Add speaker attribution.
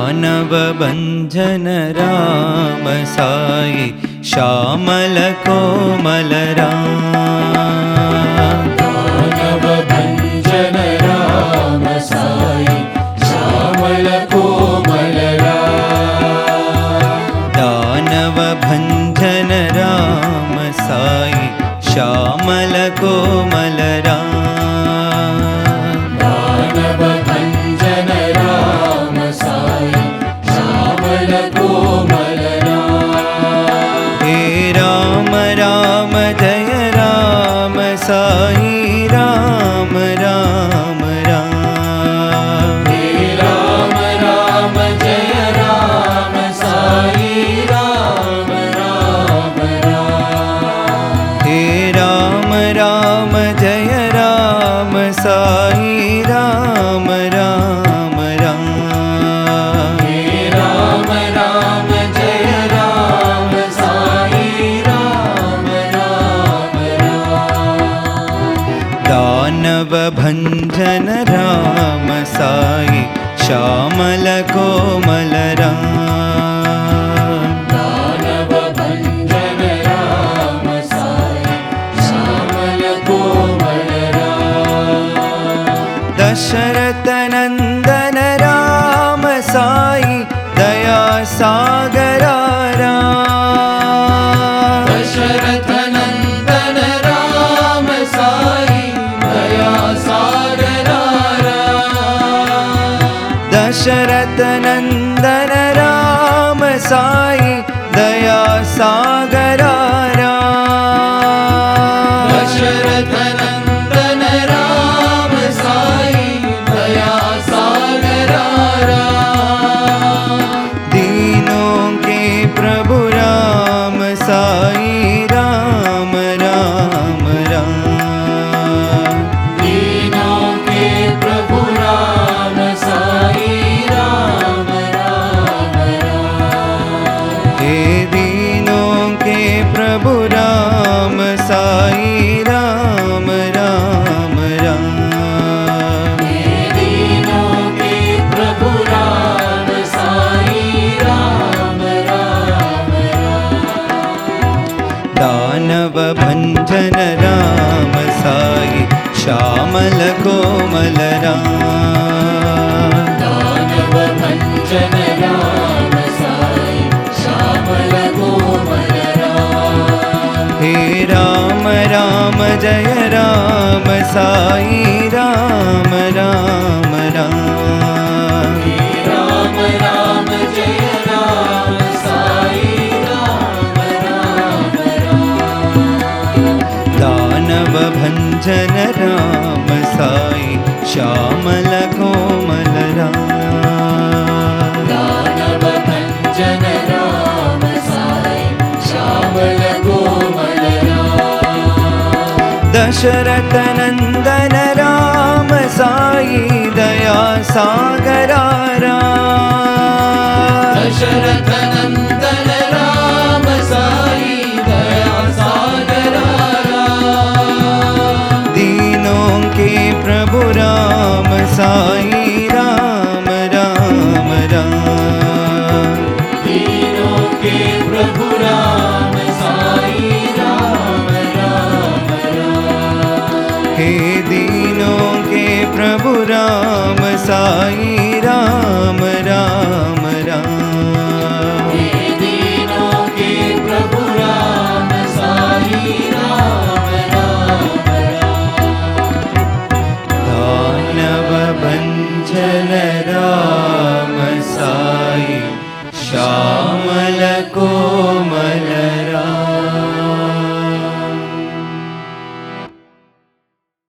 Speaker 1: दानव भंजन राम साई श्यामल कोमल राम।
Speaker 2: दानव भंजन राम साई श्यामल कोमल राम।
Speaker 1: दानव भंजन राम साई श्यामल कोमल राम।
Speaker 2: दानव भंजन राम साई श्यामल कोमल राम।
Speaker 1: हे राम राम जय राम साई राम राम राम।
Speaker 2: हे राम राम जय राम साई राम राम राम।
Speaker 1: हे राम राम जय राम साई राम राम राम।
Speaker 2: हे राम राम जय राम साई राम राम राम।
Speaker 1: दानव भंजन राम साई श्यामल कोमल राम।
Speaker 2: दानव भंजन राम साई श्यामल कोमल राम।
Speaker 1: दशरथ नंदन राम साई दया सागरा राम।
Speaker 2: दशरथ नंदन राम साई दया सागरा राम।
Speaker 1: दशरथ नंदन राम साई दया सागरा राम।
Speaker 2: दशरथ नंदन राम साई दया सागरा राम।
Speaker 1: दीनों के प्रभु राम साई राम राम राम।
Speaker 2: दीनों के प्रभु राम साई राम राम राम।
Speaker 1: हे दीनों के प्रभु राम साई राम राम राम।
Speaker 2: हे दीनों के प्रभु राम साई राम राम राम।
Speaker 1: दानव भंजन राम साई श्यामल कोमल राम।
Speaker 2: दानव भंजन राम साई श्यामल कोमल राम।
Speaker 1: हे राम राम जय राम साई राम राम राम।
Speaker 2: हे राम राम जय राम साई राम राम राम।
Speaker 1: दानव भंजन राम साई श्यामल कोमल राम।
Speaker 2: दानव भंजन राम साई श्यामल कोमल राम।
Speaker 1: दशरथ नंदन राम साई दया सागरा राम।
Speaker 2: दशरथ नंदन राम साई दया सागरा राम।
Speaker 1: दीनों के प्रभु राम साई राम राम राम।
Speaker 2: दीनों के प्रभु राम साई राम राम राम।
Speaker 1: हे दीनों के प्रभु राम साई राम राम राम।
Speaker 2: हे दीनों के प्रभु राम साई राम राम राम।
Speaker 1: दानव भंजन राम साई श्यामल कोमल